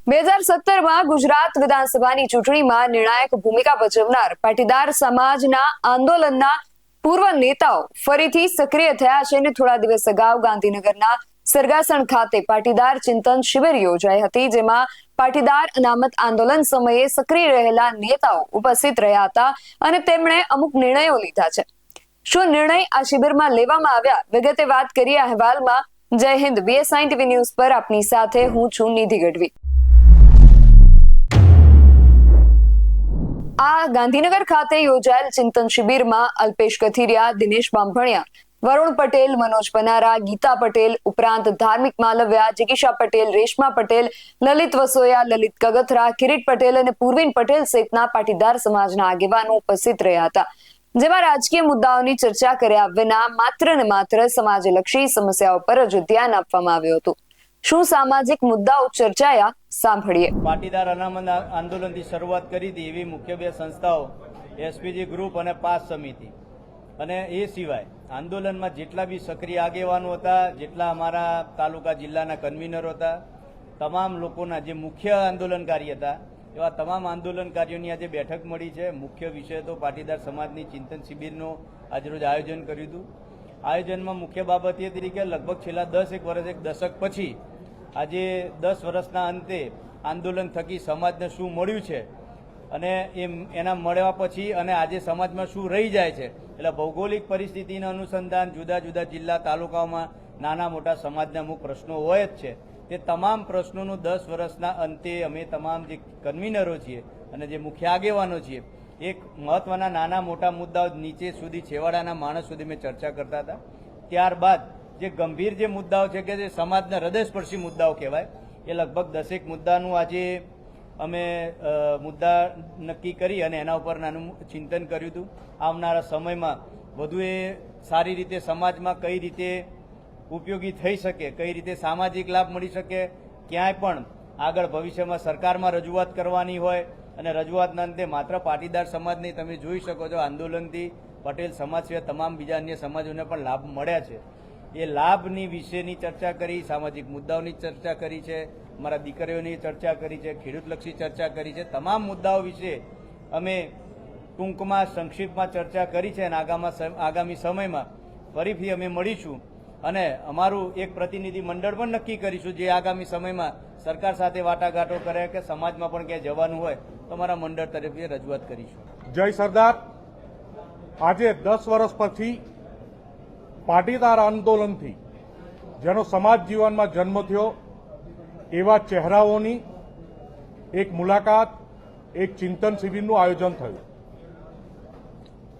2017 ગુજરાત વિધાનસભાની ચૂંટણીમાં નિર્ણાયક ભૂમિકા ભજવનાર પાટીદાર સમાજના આંદોલનના પૂર્વ નેતાઓ ફરીથી સક્રિય થયા છે અને થોડા દિવસ અગાઉ ગાંધીનગરના સરગાસણ ખાતે પાટીદાર ચિંતન શિબિર યોજાઈ હતી, જેમાં પાટીદાર અનામત આંદોલન સમયે સક્રિય રહેલા નેતાઓ ઉપસ્થિત રહ્યા હતા અને તેમણે અમુક નિર્ણયો લીધા છે। શું નિર્ણય આ શિબિરમાં લેવામાં આવ્યા, વિગતે વાત કરીએ અહેવાલમાં। જય હિન્દ, BSI TV ન્યૂઝ પર આપની સાથે હું છું નિધિ ગઢવી। આ ગાંધીનગર ખાતે યોજાયેલ ચિંતન શિબિરમાં અલ્પેશ કથિરિયા, દિનેશ બાંભણિયા, વરુણ પટેલ, મનોજ પનારા, ગીતા પટેલ ઉપરાંત ધાર્મિક માલવ્યા, જિગીશા પટેલ, રેશમા પટેલ, લલિત વસોયા, લલિત કગથરા, કિરીટ પટેલ અને પૂર્વિન પટેલ સહિતના પાટીદાર સમાજના આગેવાનો ઉપસ્થિત રહ્યા હતા, જેમાં રાજકીય મુદ્દાઓની ચર્ચા કર્યા વિના માત્ર ને માત્ર સમાજલક્ષી સમસ્યાઓ પર જ ધ્યાન આપવામાં આવ્યું હતું। શું સામાજિક મુદ્દાઓ ચર્ચાયા, સાંભળીએ। પાટીદાર અનામત આંદોલનથી શરૂઆત કરી હતી એવી મુખ્ય બે સંસ્થાઓ SPG ગ્રુપ અને પાસ સમિતિ, અને એ સિવાય આંદોલનમાં જેટલા બી સક્રિય આગેવાનો હતા, જેટલા અમારા તાલુકા જિલ્લાના કન્વીનરો હતા, તમામ લોકોના જે મુખ્ય આંદોલનકારી હતા એવા તમામ આંદોલનકારીઓની આજે બેઠક મળી છે। મુખ્ય વિષય તો પાટીદાર સમાજની ચિંતન શિબિરનું આજરોજ આયોજન કર્યું હતું। આયોજનમાં મુખ્ય બાબત એ હતી કે લગભગ છેલ્લા 10 વર્ષ, એક દશક પછી આજે 10 વર્ષના અંતે આંદોલન થકી સમાજને શું મળ્યું છે અને એના મળ્યા પછી અને આજે સમાજમાં શું રહી જાય છે, એટલે ભૌગોલિક પરિસ્થિતિના અનુસંધાન જુદા જુદા જિલ્લા તાલુકાઓમાં નાના મોટા સમાજના અમુક પ્રશ્નો હોય જ છે। તે તમામ પ્રશ્નોનું 10 વર્ષના અંતે અમે તમામ જે કન્વીનરો છીએ અને જે મુખ્ય આગેવાનો છીએ એક મહત્વના નાના મોટા મુદ્દાઓ નીચે સુધી છેવાડાના માણસ સુધી મેં ચર્ચા કરતા હતા। ત્યારબાદ જે ગંભીર જે મુદ્દાઓ છે કે જે સમાજના હૃદયસ્પર્શી મુદ્દાઓ કહેવાય, એ લગભગ 10 મુદ્દાનું આજે અમે મુદ્દા નક્કી કરી અને એના ઉપર નાનું ચિંતન કર્યું હતું। આવનારા સમયમાં વધુ એ સારી રીતે સમાજમાં કઈ રીતે ઉપયોગી થઈ શકે, કઈ રીતે સામાજિક લાભ મળી શકે, ક્યાંય પણ આગળ ભવિષ્યમાં સરકારમાં રજૂઆત કરવાની હોય અને રજૂઆતના અંતે માત્ર પાટીદાર સમાજની તમે જોઈ શકો છો આંદોલનથી પટેલ સમાજ સિવાય તમામ બીજા અન્ય સમાજોને પણ લાભ મળ્યા છે। એ લાભની વિશેની ચર્ચા કરી, સામાજિક મુદ્દાઓની ચર્ચા કરી છે, અમારા દીકરીઓની ચર્ચા કરી છે, ખેડૂતલક્ષી ચર્ચા કરી છે। તમામ મુદ્દાઓ વિશે અમે ટૂંકમાં સંક્ષિપ્તમાં ચર્ચા કરી છે અને આગામી સમયમાં ફરીથી અમે મળીશું અને અમારું એક પ્રતિનિધિ મંડળ પણ નક્કી કરીશું જે આગામી સમયમાં સરકાર સાથે વાટાઘાટો કરે કે સમાજમાં પણ ક્યાંય જવાનું હોય તો અમારા મંડળ તરફથી રજૂઆત કરીશું। જય સરદાર। આજે 10 વર્ષ પછી પાટીદાર આંદોલનથી જેનો સમાજ જીવનમાં જન્મ થયો એવા ચહેરાઓની એક મુલાકાત, એક ચિંતન શિબિરનું આયોજન થયું।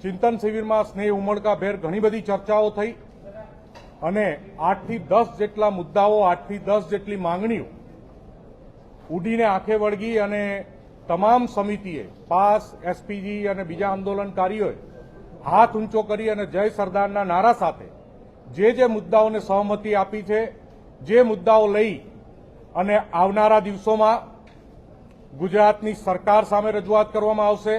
ચિંતન શિબિરમાં સ્નેહ ઉમળકાભેર ઘણી બધી ચર્ચાઓ થઈ અને 8 થી 10 જેટલા મુદ્દાઓ, 8 થી 10 જેટલી માંગણીઓ ઉડીને આંખે વળગી અને તમામ સમિતિએ, પાસ, SPG અને બીજા આંદોલનકારીઓએ હાથ ઊંચો કરી અને જય સરદારના નારા સાથે જે મુદ્દાઓને સહમતિ આપી છે, જે મુદ્દાઓ લઈ અને આવનારા દિવસોમાં ગુજરાતની સરકાર સામે રજૂઆત કરવામાં આવશે,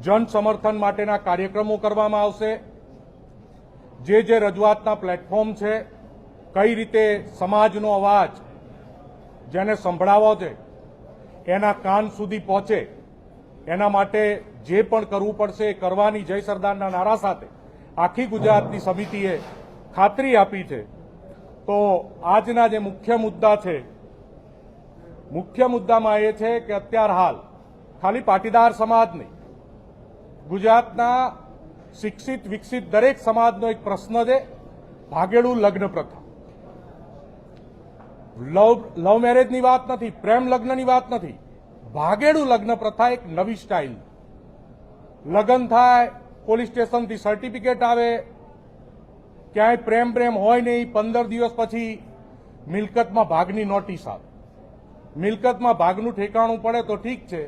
જન સમર્થન માટેના કાર્યક્રમો કરવામાં આવશે, જે રજૂઆતના પ્લેટફોર્મ છે, કઈ રીતે સમાજનો અવાજ જેને સંભળાવો છે એના કાન સુધી પહોંચે, એના માટે જે પણ કરવું પડશે એ કરવાની જય સરદારના નારા સાથે આખી ગુજરાતની સમિતિએ ખાતરી આપી છે। તો આજના જે મુખ્ય મુદ્દા છે, મુખ્ય મુદ્દામાં એ છે કે અત્યાર હાલ ખાલી પાટીદાર સમાજ નહીં, ગુજરાતના શિક્ષિત વિકસિત દરેક સમાજનો એક પ્રશ્ન છે, ભાગેડું લગ્ન પ્રથા। લવ મેરેજની વાત નથી, પ્રેમ લગ્નની વાત નથી, ભાગેડું લગ્ન પ્રથા એક નવી સ્ટાઇલ। લગ્ન થાય, પોલીસ સ્ટેશનથી સર્ટિફિકેટ આવે, ક્યાંય પ્રેમ હોય નહીં, 15 દિવસ પછી મિલકતમાં ભાગની નોટિસ આવે। મિલકતમાં ભાગનું ઠેકાણું પડે તો ઠીક છે,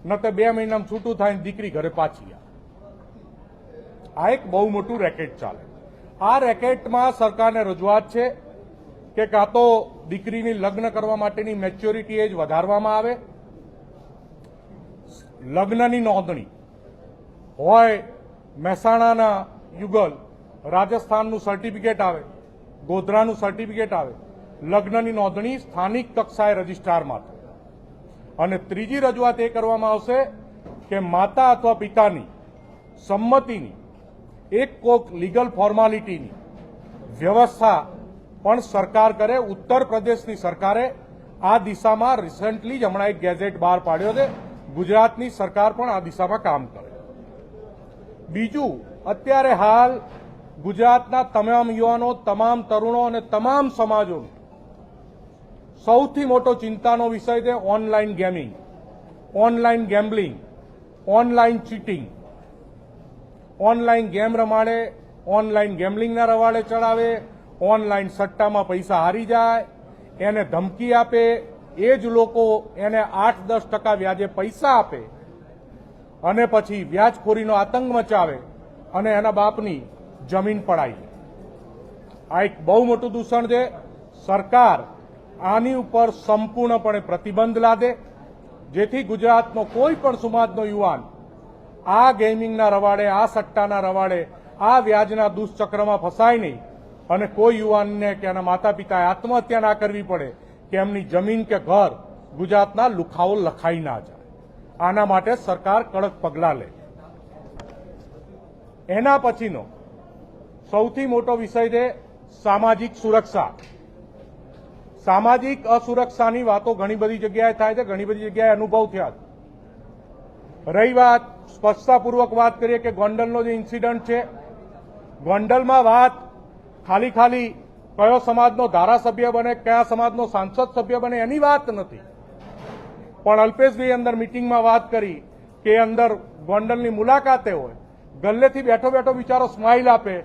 ન તો 2 મહિનામાં છૂટું થાય દીકરી ઘરે પાછી આવે। આ એક બહુ મોટું રેકેટ ચાલે। આ રેકેટમાં સરકારને રજૂઆત છે કે કાં તો દીકરીની લગ્ન કરવા માટેની મેચ્યોરિટી એજ વધારવામાં આવે, લગ્નની નોંધણી હોય મહેસાણાના યુગલ, રાજસ્થાનનું સર્ટિફિકેટ આવે, ગોધરાનું સર્ટિફિકેટ આવે, લગ્નની નોંધણી સ્થાનિક કક્ષાએ રજિસ્ટ્રારમાં થાય અને ત્રીજી રજૂઆત એ કરવામાં આવશે કે માતા અથવા પિતાની સંમતિની એક કોક લીગલ ફોર્માલિટીની વ્યવસ્થા પણ સરકાર કરે. ઉત્તર પ્રદેશની સરકારે આ દિશામાં રિસન્ટલી જ હમણાં એક ગેઝેટ બહાર પાડ્યો છે. ગુજરાતની સરકાર પણ આ દિશામાં કામ કરે. બીજું, અત્યારે હાલ ગુજરાતના તમામ યુવાનો, તમામ તરુણો અને તમામ સમાજોનો સૌથી મોટો ચિંતાનો વિષય છે online gaming, online gambling, online cheating. Online game રમાડે, ઓનલાઈન ગેમ્બલિંગના રવાડે ચડાવે, ઓનલાઈન સટ્ટામાં પૈસા હારી જાય, એને ધમકી આપે, એ જ લોકો એને 8-10% વ્યાજે પૈસા આપે અને પછી વ્યાજખોરીનો આતંક મચાવે અને એના બાપની જમીન પડાય. આ એક બહુ મોટું દૂષણ છે. સરકાર આની ઉપર સંપૂર્ણપણે પ્રતિબંધ લાદે, જેથી ગુજરાતનો કોઈ પણ સમાજનો યુવાન આ ગેમિંગના રવાડે, આ સટ્ટાના રવાડે, આ વ્યાજના દુષ્ચક્રમાં ફસાય નહીં અને કોઈ યુવાનને કે એના માતા પિતાએ આત્મહત્યા ના કરવી પડે કે એમની જમીન કે ઘર ગુજરાતના લુખાઓ લખાઈ ના જાય. આના માટે સરકાર કડક પગલાં લે. એના પછીનો સૌથી મોટો વિષય છે સામાજિક સુરક્ષા. સામાજિક અસુરક્ષાની વાતો ઘણી બધી જગ્યાએ થાય છે, ઘણી બધી જગ્યાએ અનુભવ થયા છે. રહી વાત, સ્પષ્ટતાપૂર્વક વાત કરીએ કે ગોંડલનો જે ઇન્સિડન્ટ છે, ગોંડલમાં વાત ખાલી કયો સમાજનો ધારાસભ્ય બને, કયા સમાજનો સાંસદ સભ્ય બને એની વાત નથી. પણ અલ્પેશભાઈ અંદર મિટિંગમાં વાત કરી કે અંદર ગોંડલની મુલાકાતે હોય, ગલ્લેથી બેઠો બેઠો બિચારો સ્માઇલ આપે,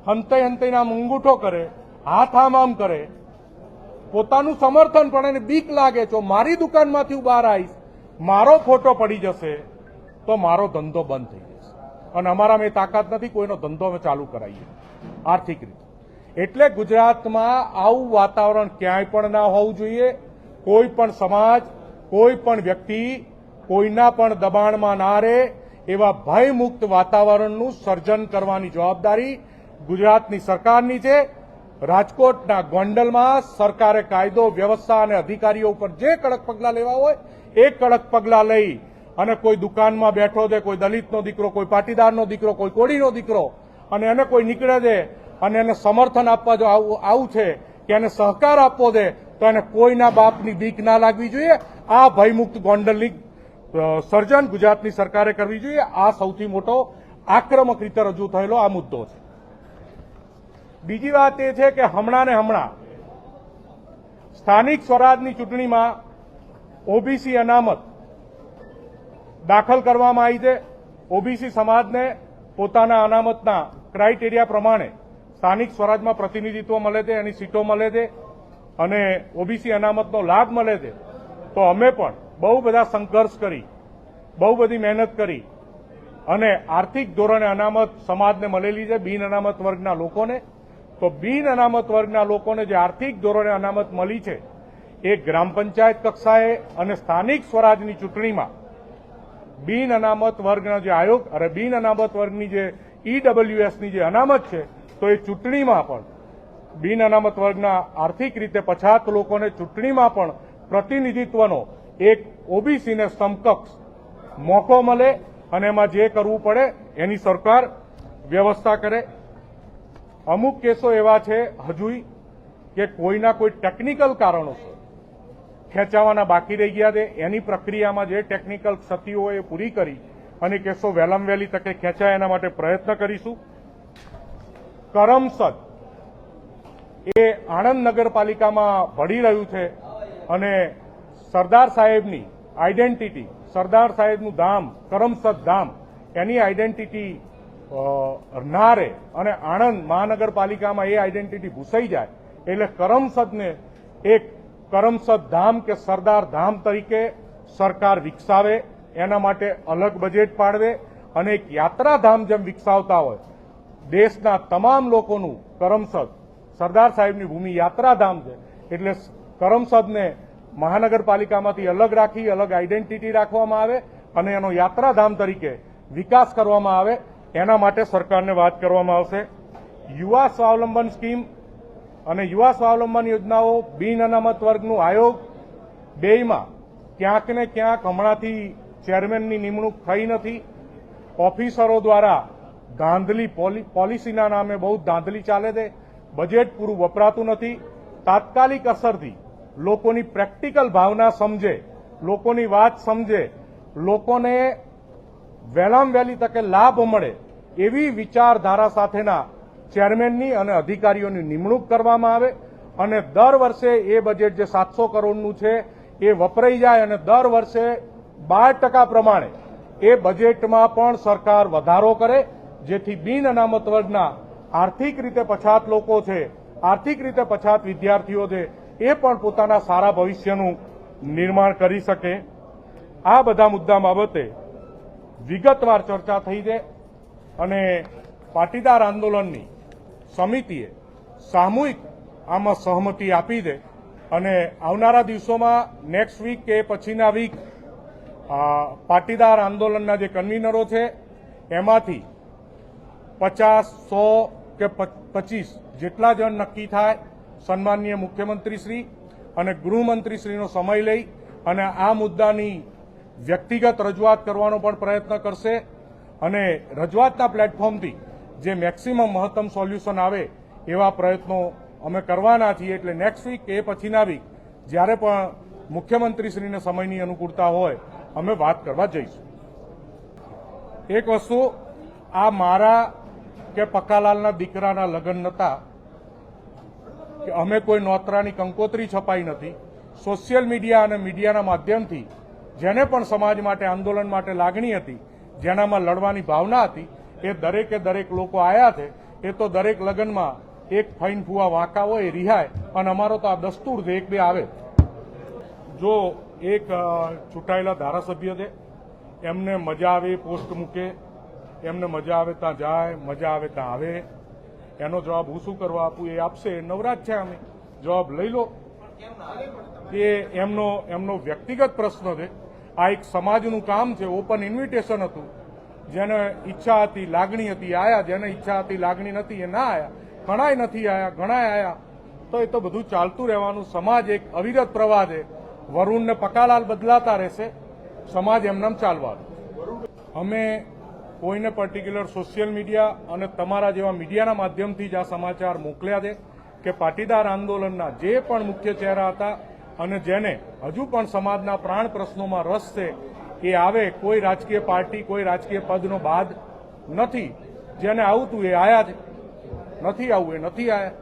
હંતાઈ આમ અંગૂઠો કરે, હાથ આમ કરે, પોતાનું સમર્થન પણ એને બીક લાગે છે મારી દુકાનમાંથી હું બહાર આવીશ, મારો ફોટો પડી જશે તો મારો ધંધો બંધ થઈ જશે અને અમારામાં એ તાકાત નથી કોઈનો ધંધો અમે ચાલુ કરાવીએ આર્થિક રીતે. એટલે ગુજરાતમાં આવું વાતાવરણ ક્યાંય પણ ના હોવું જોઈએ. કોઈ પણ સમાજ, કોઈ પણ વ્યક્તિ કોઈના પણ દબાણમાં ના રહે એવા ભયમુક્ત વાતાવરણનું સર્જન કરવાની જવાબદારી ગુજરાતની સરકારની છે. રાજકોટના ગોંડલમાં સરકારે કાયદો, વ્યવસ્થા અને અધિકારીઓ ઉપર જે કડક પગલાં લેવા હોય એ કડક પગલાં લઈ અને કોઈ દુકાનમાં બેઠો છે, કોઈ દલિતનો દીકરો, કોઈ પાટીદારનો દીકરો, કોઈ કોળીનો દીકરો, અને એને કોઈ નીકળે છે અને એને સમર્થન આપવા જો આવું છે કે એને સહકાર આપવો છે તો એને કોઈના બાપની બીક ના લાગવી જોઈએ. આ ભયમુક્ત ગોંડલની સર્જન ગુજરાતની સરકારે કરવી જોઈએ. આ સૌથી મોટો આક્રમક રીતે રજૂ થયેલો આ મુદ્દો છે. બીજી વાત એ છે કે હમણાં સ્થાનિક સ્વરાજની ચૂંટણીમાં ઓબીસી અનામત દાખલ કરવામાં આવી છે. ઓબીસી સમાજને પોતાના અનામતના ક્રાઇટેરિયા પ્રમાણે સ્થાનિક સ્વરાજમાં પ્રતિનિધિત્વ મળે છે, એની સીટો મળે છે અને ઓબીસી અનામતનો લાભ મળે છે. તો અમે પણ બહુ બધા સંઘર્ષ કરી, બહુ બધી મહેનત કરી અને આર્થિક ધોરણે અનામત સમાજને મળેલી છે, બિન અનામત વર્ગના લોકોને. તો બિન અનામત વર્ગના લોકોને જે આર્થિક ધોરણે અનામત મળી છે એ ગ્રામ પંચાયત કક્ષાએ અને સ્થાનિક સ્વરાજની ચૂંટણીમાં બિન અનામત વર્ગના જે આયોગ અને બિન અનામત વર્ગની જે ઈડબ્લ્યુએસની જે અનામત છે તો એ ચૂંટણીમાં પણ બિન અનામત વર્ગના આર્થિક રીતે પછાત લોકોને ચૂંટણીમાં પણ પ્રતિનિધિત્વનો એક ઓબીસીને સમકક્ષ મોકો મળે અને એમાં જે કરવું પડે એની સરકાર વ્યવસ્થા કરે. અમુક કેસો એવા છે હજુય કે કોઈના કોઈ ટેકનિકલ કારણોસર ખેંચાવાના બાકી રહી ગયા છે. એની પ્રક્રિયામાં જે ટેકનિકલ ક્ષતિઓ હોય એ પૂરી કરી અને કેસો વહેલામાં વહેલી તકે ખેંચાય એના માટે પ્રયત્ન કરીશું. કરમસદ એ આણંદ નગરપાલિકામાં ભળી રહ્યું છે અને સરદાર સાહેબની આઈડેન્ટિટી, સરદાર સાહેબનું ધામ કરમસદ ધામ, એની આઈડેન્ટિટી ના રહે અને આણંદ મહાનગરપાલિકામાં એ આઈડેન્ટિટી ભૂસાઈ જાય એટલે કરમસદને એક કરમસદ ધામ કે સરદાર ધામ તરીકે સરકાર વિકસાવે, એના માટે અલગ બજેટ પાડવે અને એક યાત્રાધામ જેમ વિકસાવતા હોય દેશના તમામ લોકોનું કરમસદ સરદાર સાહેબની ભૂમિ યાત્રાધામ છે એટલે કરમસદને મહાનગરપાલિકામાંથી અલગ રાખી અલગ આઈડેન્ટિટી રાખવામાં આવે અને એનો યાત્રાધામ તરીકે વિકાસ કરવામાં આવે. એના માટે સરકારને વાત કરવામાં આવશે. યુવા સ્વાવલંબન સ્કીમ અને યુવા સ્વાવલંબન યોજનાઓ બિન અનામત વર્ગનું આયોગ બેયમાં ક્યાંક ને ક્યાંક હમણાંથી ચેરમેનની નિમણૂક થઈ નથી. ઓફિસરો દ્વારા ધાંધલી પોલિસીના નામે બહુ ધાંધલી ચાલે છે. બજેટ પૂરું વપરાતું નથી. તાત્કાલિક અસરથી લોકોની પ્રેક્ટિકલ ભાવના સમજે, લોકોની વાત સમજે, લોકોને વહેલામાં વહેલી તકે લાભ મળે એવી વિચારધારા સાથેના ચેરમેનની અને અધિકારીઓની નિમણૂક કરવામાં આવે અને દર વર્ષે એ બજેટ જે 700 કરોડનું છે એ વપરાઈ જાય અને દર વર્ષે 12% પ્રમાણે એ બજેટમાં પણ સરકાર વધારો કરે, જેથી બિન અનામત વર્ગના આર્થિક રીતે પછાત લોકો છે, આર્થિક રીતે પછાત વિદ્યાર્થીઓ છે, એ પણ પોતાના સારા ભવિષ્યનું નિર્માણ કરી શકે. આ બધા મુદ્દા બાબતે વિગતવાર ચર્ચા થઈ છે અને પાટીદાર આંદોલનની સમિતિએ સામૂહિક આમાં સહમતિ આપી છે અને આવનારા દિવસોમાં નેક્સ્ટ વીક કે પછીના વીક પાટીદાર આંદોલનના જે કન્વીનરો છે એમાંથી 50, 100 કે 25 જેટલા જણ નક્કી થાય સન્માનીય મુખ્યમંત્રીશ્રી અને ગૃહમંત્રીશ્રીનો સમય લઈ અને આ મુદ્દાની વ્યક્તિગત રજૂઆત કરવાનો પણ પ્રયત્ન કરશે અને રજૂઆતના પ્લેટફોર્મથી જે મેક્સિમમ મહત્તમ સોલ્યુશન આવે એવા પ્રયત્નો અમે કરવાના છીએ. એટલે નેક્સ્ટ વીક કે પછીના વીક જ્યારે પણ મુખ્યમંત્રીશ્રીને સમયની અનુકૂળતા હોય અમે વાત કરવા જઈશું. એક વસ્તુ, આ મારા કે પકાલાલના દીકરાના લગ્ન નહોતા કે અમે કોઈ નોતરાની કંકોત્રી છપાઈ નથી. સોશિયલ મીડિયા અને મીડિયાના માધ્યમથી જેને પણ સમાજ માટે, આંદોલન માટે લાગણી હતી, જેનામાં લડવાની ભાવના હતી, એ દરેકે દરેક લોકો આવ્યા છે. એ તો દરેક લગ્નમાં એક ફાઈન ફુવા વાંકા હોય એ રિહાય અને અમારો તો આ દસ્તુર છે, એક બે આવે. જો એક ચૂંટાયેલા ધારાસભ્ય છે, એમને મજા આવે પોસ્ટ મૂકે, એમને મજા આવે ત્યાં જાય, મજા આવે ત્યાં આવે, એનો જવાબ હું શું કરવા આપું એ આપશે, નવરાજ છે, અમે જવાબ લઈ લો. એ એમનો વ્યક્તિગત પ્રશ્ન છે. આ એક સમાજનું કામ છે, ઓપન ઇન્વિટેશન હતું. જેને ઈચ્છા હતી, લાગણી હતી, આયા. જેને ઈચ્છા હતી, લાગણી નથી, એ ના આયા. ઘણાય નથી આયા, ઘણાય આયા. તો એ તો બધું ચાલતું રહેવાનું. સમાજ એક અવિરત પ્રવાહ છે. વરુણ ને પકાલાલ બદલાતા રહેશે, સમાજ એમનામ ચાલવાનું. અમે કોઈને પર્ટિક્યુલર સોશિયલ મીડિયા અને તમારા જેવા મીડિયાના માધ્યમથી જ આ સમાચાર મોકલ્યા છે કે પાટીદાર આંદોલનના જે પણ મુખ્ય ચહેરા હતા અને જેને હજુ પણ સમાજના પ્રાણ પ્રશ્નોમાં રસ છે એ આવે. કોઈ રાજકીય પાર્ટી, કોઈ રાજકીય પદનો બાદ નથી. જેને આવતું એ આયા છે, નથી આવવું એ નથી આયા.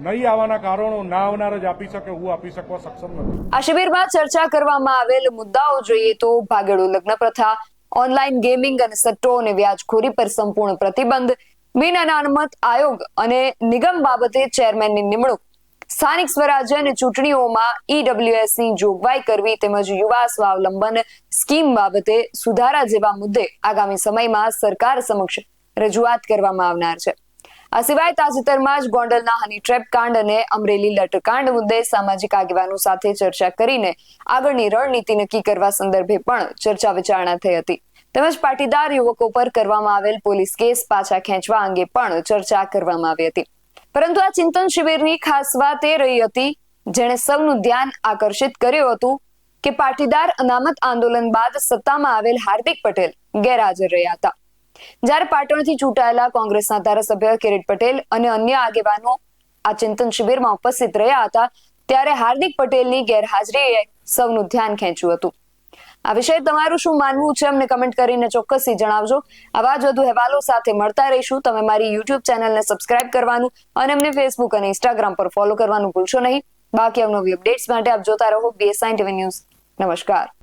નહીં આવવાના કારણો ના આવનાર જ આપી શકે, હું આપી શકવા સક્ષમ નથી. આ શિબિરમાં ચર્ચા કરવામાં આવેલ મુદ્દાઓ જોઈએ તો ભાગેડુ લગ્ન પ્રથા, ઓનલાઈન ગેમિંગ અને સટ્ટો અને વ્યાજખોરી પર સંપૂર્ણ પ્રતિબંધ, બિન અનામત આયોગ અને નિગમ બાબતે ચેરમેનની નિમણૂક, સ્થાનિક સ્વરાજ્ય અને ચૂંટણીઓમાં ઈડબ્લ્યુએસની જોગવાઈ કરવી તેમજ યુવા સ્વાવલંબન સ્કીમ બાબતે સુધારા જેવા મુદ્દે આગામી સમયમાં સરકાર સમક્ષ રજૂઆત કરવામાં આવનાર છે. આ સિવાય તાજેતરમાં જ ગોંડલના હની ટ્રેપ કાંડ અને અમરેલી લટકાંડ મુદ્દે સામાજિક આગેવાનો સાથે ચર્ચા કરીને આગળની રણનીતિ નક્કી કરવા સંદર્ભે પણ ચર્ચા વિચારણા થઈ હતી. તેમજ પાટીદાર યુવકો પર કરવામાં આવેલ પોલીસ કેસ પાછા ખેંચવા અંગે પણ ચર્ચા કરવામાં આવી હતી. પરંતુ આ ચિંતન શિબિરની ખાસ વાત એ રહી હતી જેણે સૌનું ધ્યાન આકર્ષિત કર્યું હતું કે પાટીદાર અનામત આંદોલન બાદ સત્તામાં આવેલ હાર્દિક પટેલ ગેરહાજર રહ્યા હતા. જ્યારે પાટણથી ચૂંટાયેલા કોંગ્રેસના ધારાસભ્ય કિરીટ પટેલ અને અન્ય આગેવાનો આ ચિંતન શિબિરમાં ઉપસ્થિત રહ્યા હતા, ત્યારે હાર્દિક પટેલની ગેરહાજરીએ સૌનું ધ્યાન ખેંચ્યું હતું. આ વિષય તમારું શું માનવું છે અમને કમેન્ટ કરીને ચોક્કસથી જણાવજો. આવા જ વધુ અહેવાલો સાથે મળતા રહીશું. તમે મારી યુટ્યુબ ચેનલને સબસ્ક્રાઇબ કરવાનું અને અમને ફેસબુક અને ઇન્સ્ટાગ્રામ પર ફોલો કરવાનું ભૂલશો નહીં. બાકી અવનવી અપડેટ્સ માટે આપ જોતા રહો BSI TV ન્યૂઝ. નમસ્કાર.